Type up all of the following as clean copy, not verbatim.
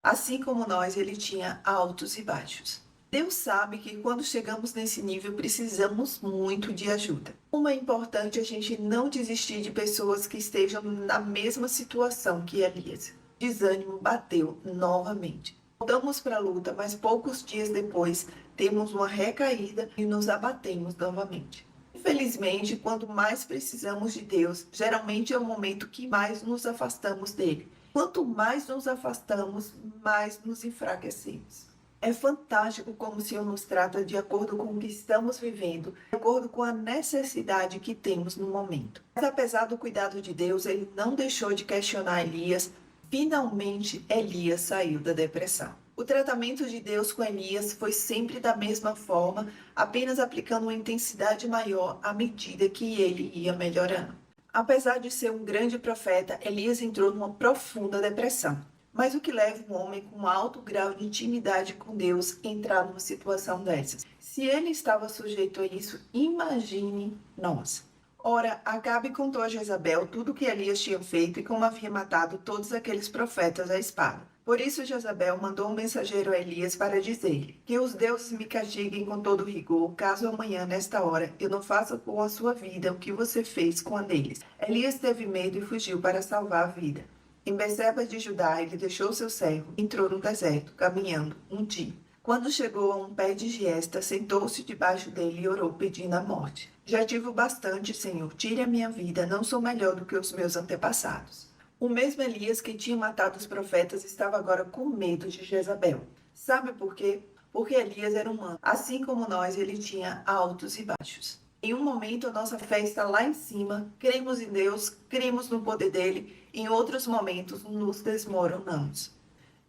Assim como nós, ele tinha altos e baixos. Deus sabe que quando chegamos nesse nível precisamos muito de ajuda. Como é importante a gente não desistir de pessoas que estejam na mesma situação que Elias. Desânimo bateu novamente. Voltamos para a luta, mas poucos dias depois temos uma recaída e nos abatemos novamente. Infelizmente, quanto mais precisamos de Deus, geralmente é o momento que mais nos afastamos dele. Quanto mais nos afastamos, mais nos enfraquecemos. É fantástico como o Senhor nos trata de acordo com o que estamos vivendo, de acordo com a necessidade que temos no momento. Mas apesar do cuidado de Deus, ele não deixou de questionar Elias. Finalmente, Elias saiu da depressão. O tratamento de Deus com Elias foi sempre da mesma forma, apenas aplicando uma intensidade maior à medida que ele ia melhorando. Apesar de ser um grande profeta, Elias entrou numa profunda depressão. Mas o que leva um homem com alto grau de intimidade com Deus a entrar numa situação dessas? Se ele estava sujeito a isso, imagine nós. Ora, Acabe contou a Jezabel tudo o que Elias tinha feito e como havia matado todos aqueles profetas à espada. Por isso Jezabel mandou um mensageiro a Elias para dizer-lhe: que os deuses me castiguem com todo rigor, caso amanhã, nesta hora, eu não faça com a sua vida o que você fez com a deles. Elias teve medo e fugiu para salvar a vida. Em Beceba de Judá, ele deixou seu servo, entrou no deserto, caminhando um dia. Quando chegou a um pé de giesta, sentou-se debaixo dele e orou, pedindo a morte. Já tive o bastante, Senhor, tire a minha vida, não sou melhor do que os meus antepassados. O mesmo Elias que tinha matado os profetas estava agora com medo de Jezabel. Sabe por quê? Porque Elias era humano. Assim como nós, ele tinha altos e baixos. Em um momento, a nossa fé está lá em cima, cremos em Deus, cremos no poder dele. Em outros momentos, nos desmoronamos.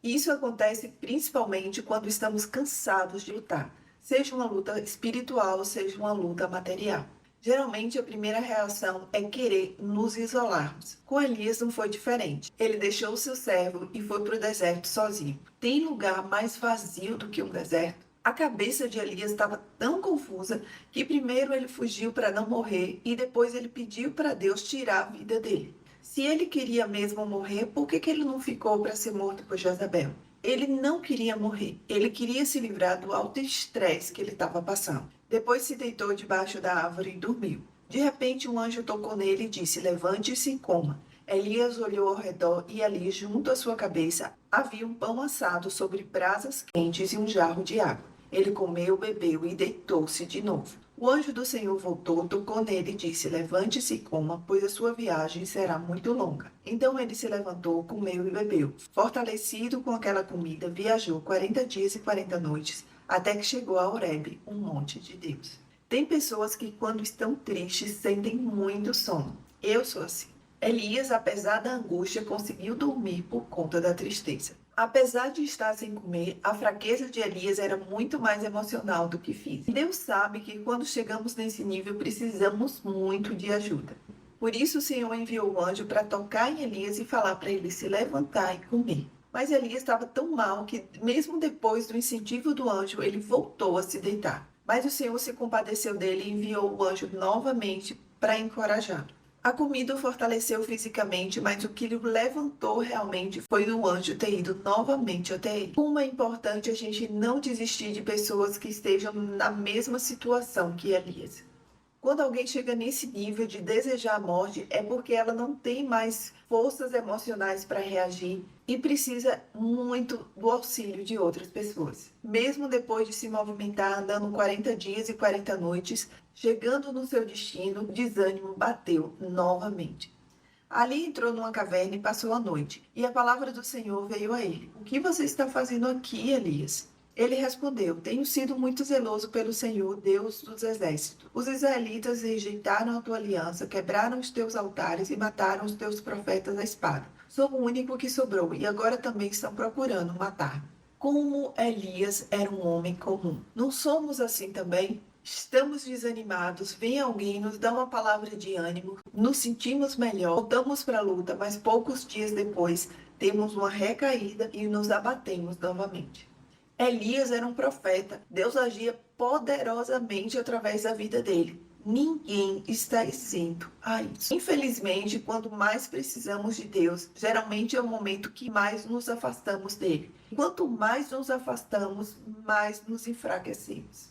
Isso acontece principalmente quando estamos cansados de lutar, seja uma luta espiritual, seja uma luta material. Geralmente, a primeira reação é querer nos isolarmos. Com Elias não foi diferente. Ele deixou o seu servo e foi para o deserto sozinho. Tem lugar mais vazio do que um deserto? A cabeça de Elias estava tão confusa que primeiro ele fugiu para não morrer e depois ele pediu para Deus tirar a vida dele. Se ele queria mesmo morrer, por que ele não ficou para ser morto por Jezabel? Ele não queria morrer, ele queria se livrar do alto estresse que ele estava passando. Depois se deitou debaixo da árvore e dormiu. De repente um anjo tocou nele e disse: levante-se e coma. Elias olhou ao redor e ali, junto à sua cabeça, havia um pão assado sobre brasas quentes e um jarro de água. Ele comeu, bebeu e deitou-se de novo. O anjo do Senhor voltou, tocou nele e disse: levante-se e coma, pois a sua viagem será muito longa. Então ele se levantou, comeu e bebeu. Fortalecido com aquela comida, viajou 40 dias e 40 noites, até que chegou a Horebe, um monte de Deus. Tem pessoas que, quando estão tristes, sentem muito sono. Eu sou assim. Elias, apesar da angústia, conseguiu dormir por conta da tristeza. Apesar de estar sem comer, a fraqueza de Elias era muito mais emocional do que física. Deus sabe que quando chegamos nesse nível precisamos muito de ajuda. Por isso o Senhor enviou o anjo para tocar em Elias e falar para ele se levantar e comer. Mas Elias estava tão mal que, mesmo depois do incentivo do anjo, ele voltou a se deitar. Mas o Senhor se compadeceu dele e enviou o anjo novamente para encorajá-lo. A comida o fortaleceu fisicamente, mas o que lhe levantou realmente foi o anjo ter ido novamente até ele. Como é importante a gente não desistir de pessoas que estejam na mesma situação que Elias. Quando alguém chega nesse nível de desejar a morte, é porque ela não tem mais forças emocionais para reagir e precisa muito do auxílio de outras pessoas. Mesmo depois de se movimentar andando 40 dias e 40 noites, chegando no seu destino, o desânimo bateu novamente. Ali entrou numa caverna e passou a noite, e a palavra do Senhor veio a ele: o que você está fazendo aqui, Elias? Ele respondeu: tenho sido muito zeloso pelo Senhor, Deus dos exércitos. Os israelitas rejeitaram a tua aliança, quebraram os teus altares e mataram os teus profetas à espada. Sou o único que sobrou e agora também estão procurando matar-me. Como Elias era um homem comum. Não somos assim também? Estamos desanimados, vem alguém, nos dá uma palavra de ânimo, nos sentimos melhor, voltamos para a luta, mas poucos dias depois temos uma recaída e nos abatemos novamente. Elias era um profeta. Deus agia poderosamente através da vida dele. Ninguém está isento a isso. Infelizmente, quando mais precisamos de Deus, geralmente é o momento que mais nos afastamos dele. Quanto mais nos afastamos, mais nos enfraquecemos.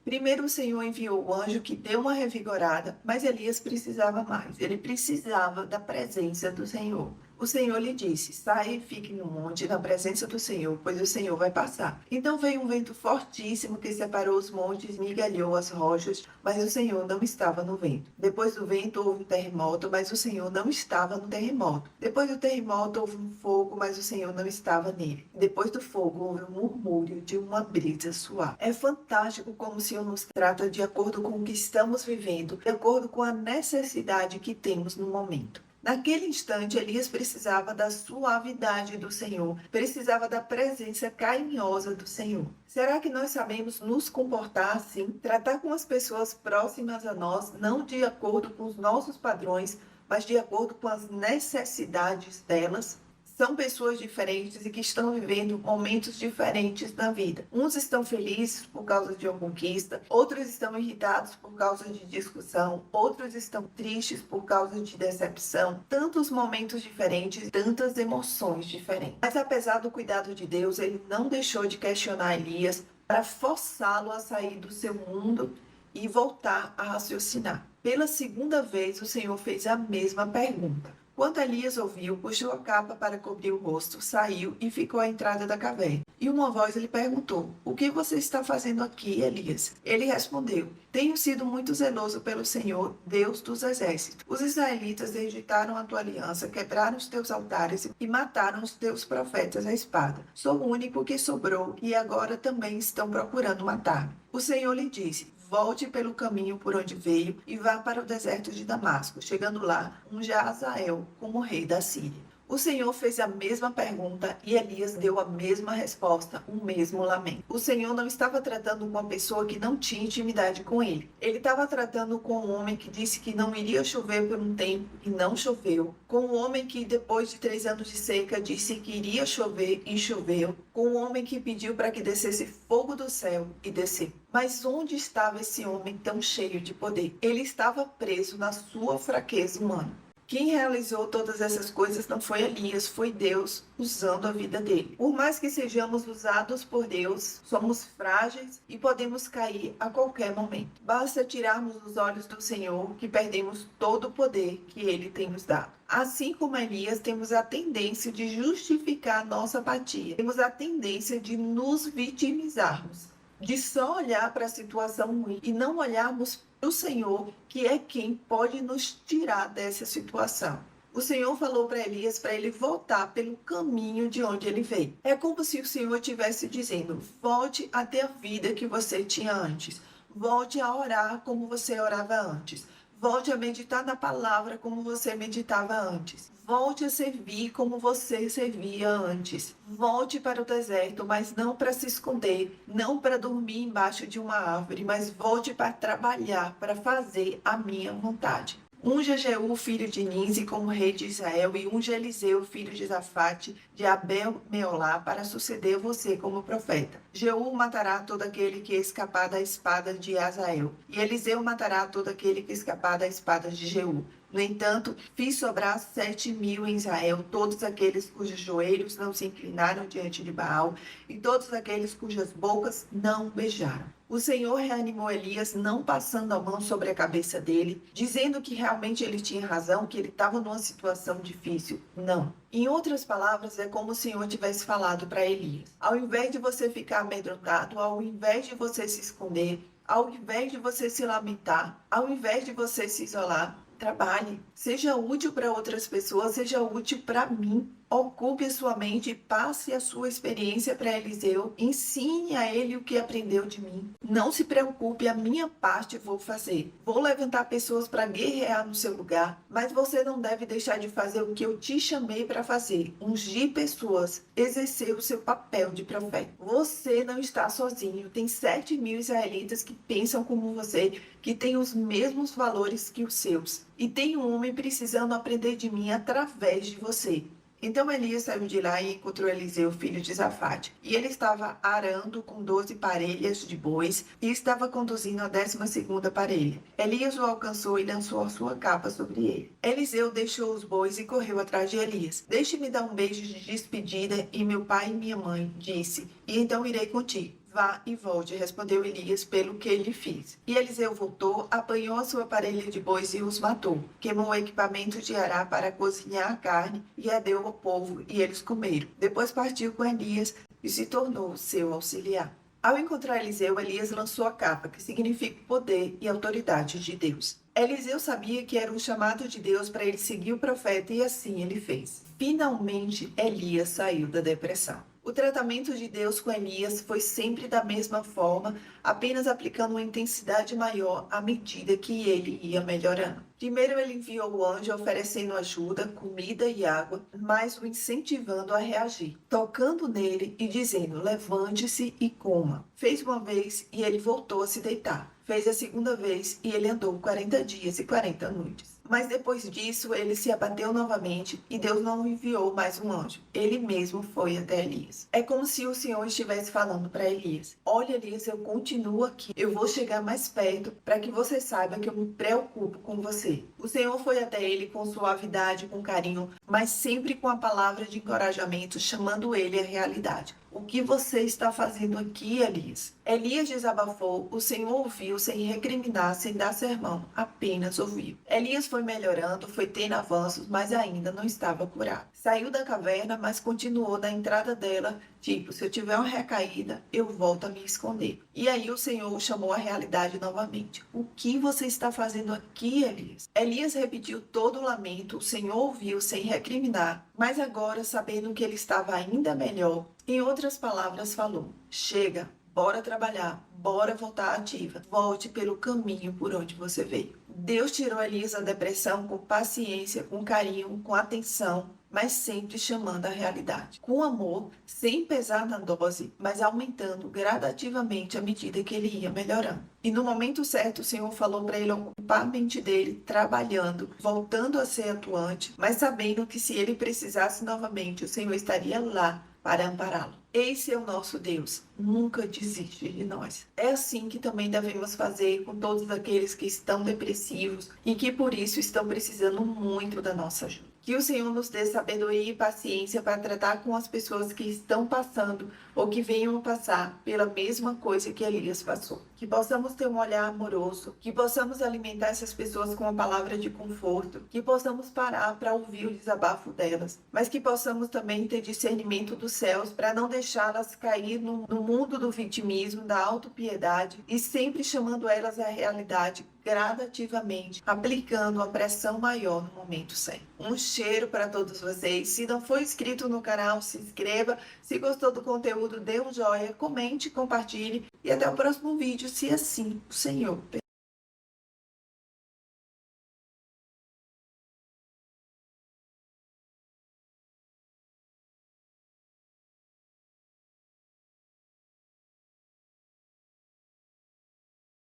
Primeiro o Senhor enviou o anjo que deu uma revigorada, mas Elias precisava mais. Ele precisava da presença do Senhor. O Senhor lhe disse: saia e fique no monte na presença do Senhor, pois o Senhor vai passar. Então veio um vento fortíssimo que separou os montes e migalhou as rochas, mas o Senhor não estava no vento. Depois do vento houve um terremoto, mas o Senhor não estava no terremoto. Depois do terremoto houve um fogo, mas o Senhor não estava nele. Depois do fogo houve um murmúrio de uma brisa suave. É fantástico como o Senhor nos trata de acordo com o que estamos vivendo, de acordo com a necessidade que temos no momento. Naquele instante, Elias precisava da suavidade do Senhor, precisava da presença carinhosa do Senhor. Será que nós sabemos nos comportar assim? Tratar com as pessoas próximas a nós, não de acordo com os nossos padrões, mas de acordo com as necessidades delas? São pessoas diferentes e que estão vivendo momentos diferentes na vida. Uns estão felizes por causa de uma conquista, outros estão irritados por causa de discussão, outros estão tristes por causa de decepção. Tantos momentos diferentes, tantas emoções diferentes. Mas apesar do cuidado de Deus, ele não deixou de questionar Elias para forçá-lo a sair do seu mundo e voltar a raciocinar. Pela segunda vez, o Senhor fez a mesma pergunta. Quando Elias ouviu, puxou a capa para cobrir o rosto, saiu e ficou à entrada da caverna. E uma voz lhe perguntou: o que você está fazendo aqui, Elias? Ele respondeu: tenho sido muito zeloso pelo Senhor, Deus dos exércitos. Os israelitas rejeitaram a tua aliança, quebraram os teus altares e mataram os teus profetas à espada. Sou o único que sobrou e agora também estão procurando matar-me. O Senhor lhe disse: volte pelo caminho por onde veio e vá para o deserto de Damasco. Chegando lá, unja Azael como rei da Síria. O Senhor fez a mesma pergunta e Elias deu a mesma resposta, o mesmo lamento. O Senhor não estava tratando com uma pessoa que não tinha intimidade com ele. Ele estava tratando com um homem que disse que não iria chover por um tempo e não choveu. Com um homem que depois de 3 anos de seca disse que iria chover e choveu. Com um homem que pediu para que descesse fogo do céu e desceu. Mas onde estava esse homem tão cheio de poder? Ele estava preso na sua fraqueza humana. Quem realizou todas essas coisas não foi Elias, foi Deus usando a vida dele. Por mais que sejamos usados por Deus, somos frágeis e podemos cair a qualquer momento. Basta tirarmos os olhos do Senhor que perdemos todo o poder que ele tem nos dado. Assim como Elias, temos a tendência de justificar a nossa apatia. Temos a tendência de nos vitimizarmos, de só olhar para a situação ruim e não olharmos para o Senhor, que é quem pode nos tirar dessa situação. O Senhor falou para Elias para ele voltar pelo caminho de onde ele veio. É como se o Senhor estivesse dizendo: volte a ter a vida que você tinha antes. Volte a orar como você orava antes. Volte a meditar na palavra como você meditava antes. Volte a servir como você servia antes. Volte para o deserto, mas não para se esconder, não para dormir embaixo de uma árvore, mas volte para trabalhar, para fazer a minha vontade. Unja Jeú, filho de Ninzi, como rei de Israel, e unja Eliseu, filho de Zafate, de Abel-Meolá, para suceder você como profeta. Jeú matará todo aquele que escapar da espada de Azael, e Eliseu matará todo aquele que escapar da espada de Jeú. No entanto, fiz sobrar 7.000 em Israel, todos aqueles cujos joelhos não se inclinaram diante de Baal, e todos aqueles cujas bocas não beijaram. O Senhor reanimou Elias, não passando a mão sobre a cabeça dele, dizendo que realmente ele tinha razão, que ele estava numa situação difícil. Não. Em outras palavras, é como o Senhor tivesse falado para Elias: ao invés de você ficar amedrontado, ao invés de você se esconder, ao invés de você se lamentar, ao invés de você se isolar, trabalhe, seja útil para outras pessoas, seja útil para mim. Ocupe a sua mente e passe a sua experiência para Eliseu. Ensine a ele o que aprendeu de mim. Não se preocupe, a minha parte vou fazer. Vou levantar pessoas para guerrear no seu lugar, mas você não deve deixar de fazer o que eu te chamei para fazer. Ungir pessoas, exercer o seu papel de profeta. Você não está sozinho. Tem 7.000 israelitas que pensam como você, que têm os mesmos valores que os seus. E tem um homem precisando aprender de mim através de você. Então Elias saiu de lá e encontrou Eliseu, filho de Safate. E ele estava arando com 12 parelhas de bois e estava conduzindo a 12ª parelha. Elias o alcançou e lançou a sua capa sobre ele. Eliseu deixou os bois e correu atrás de Elias. Deixe-me dar um beijo de despedida em meu pai e minha mãe, disse, e então irei contigo. Vá e volte, respondeu Elias, pelo que lhe fiz. E Eliseu voltou, apanhou a sua parelha de bois e os matou. Queimou o equipamento de Ará para cozinhar a carne e a deu ao povo, e eles comeram. Depois partiu com Elias e se tornou seu auxiliar. Ao encontrar Eliseu, Elias lançou a capa, que significa poder e autoridade de Deus. Eliseu sabia que era um chamado de Deus para ele seguir o profeta e assim ele fez. Finalmente, Elias saiu da depressão. O tratamento de Deus com Elias foi sempre da mesma forma, apenas aplicando uma intensidade maior à medida que ele ia melhorando. Primeiro ele enviou o anjo oferecendo ajuda, comida e água, mas o incentivando a reagir, tocando nele e dizendo, levante-se e coma. Fez uma vez e ele voltou a se deitar. Fez a segunda vez e ele andou 40 dias e 40 noites. Mas depois disso, ele se abateu novamente e Deus não enviou mais um anjo. Ele mesmo foi até Elias. É como se o Senhor estivesse falando para Elias. Olha, Elias, eu continuo aqui. Eu vou chegar mais perto para que você saiba que eu me preocupo com você. O Senhor foi até ele com suavidade, com carinho, mas sempre com a palavra de encorajamento, chamando ele à realidade. O que você está fazendo aqui, Elias? Elias desabafou, o Senhor ouviu sem recriminar, sem dar sermão, apenas ouviu. Elias foi melhorando, foi tendo avanços, mas ainda não estava curado. Saiu da caverna, mas continuou na entrada dela, tipo, se eu tiver uma recaída, eu volto a me esconder. E aí o Senhor o chamou à realidade novamente. O que você está fazendo aqui, Elias? Elias repetiu todo o lamento, o Senhor ouviu sem recriminar, mas agora, sabendo que ele estava ainda melhor, em outras palavras, falou, chega, bora trabalhar, bora voltar ativa, volte pelo caminho por onde você veio. Deus tirou Elias da depressão com paciência, com carinho, com atenção, mas sempre chamando a realidade. Com amor, sem pesar na dose, mas aumentando gradativamente à medida que ele ia melhorando. E no momento certo, o Senhor falou para ele ocupar a mente dele, trabalhando, voltando a ser atuante, mas sabendo que se ele precisasse novamente, o Senhor estaria lá para ampará-lo. Esse é o nosso Deus, nunca desiste de nós. É assim que também devemos fazer com todos aqueles que estão depressivos e que por isso estão precisando muito da nossa ajuda. Que o Senhor nos dê sabedoria e paciência para tratar com as pessoas que estão passando ou que venham a passar pela mesma coisa que Elias passou. Que possamos ter um olhar amoroso, que possamos alimentar essas pessoas com uma palavra de conforto, que possamos parar para ouvir o desabafo delas, mas que possamos também ter discernimento dos céus para não deixá-las cair no mundo do vitimismo, da autopiedade e sempre chamando elas à realidade gradativamente, aplicando a pressão maior no momento certo. Um cheiro para todos vocês. Se não for inscrito no canal, se inscreva. Se gostou do conteúdo, dê um joinha, comente, compartilhe e até o próximo vídeo, se assim o Senhor permitir.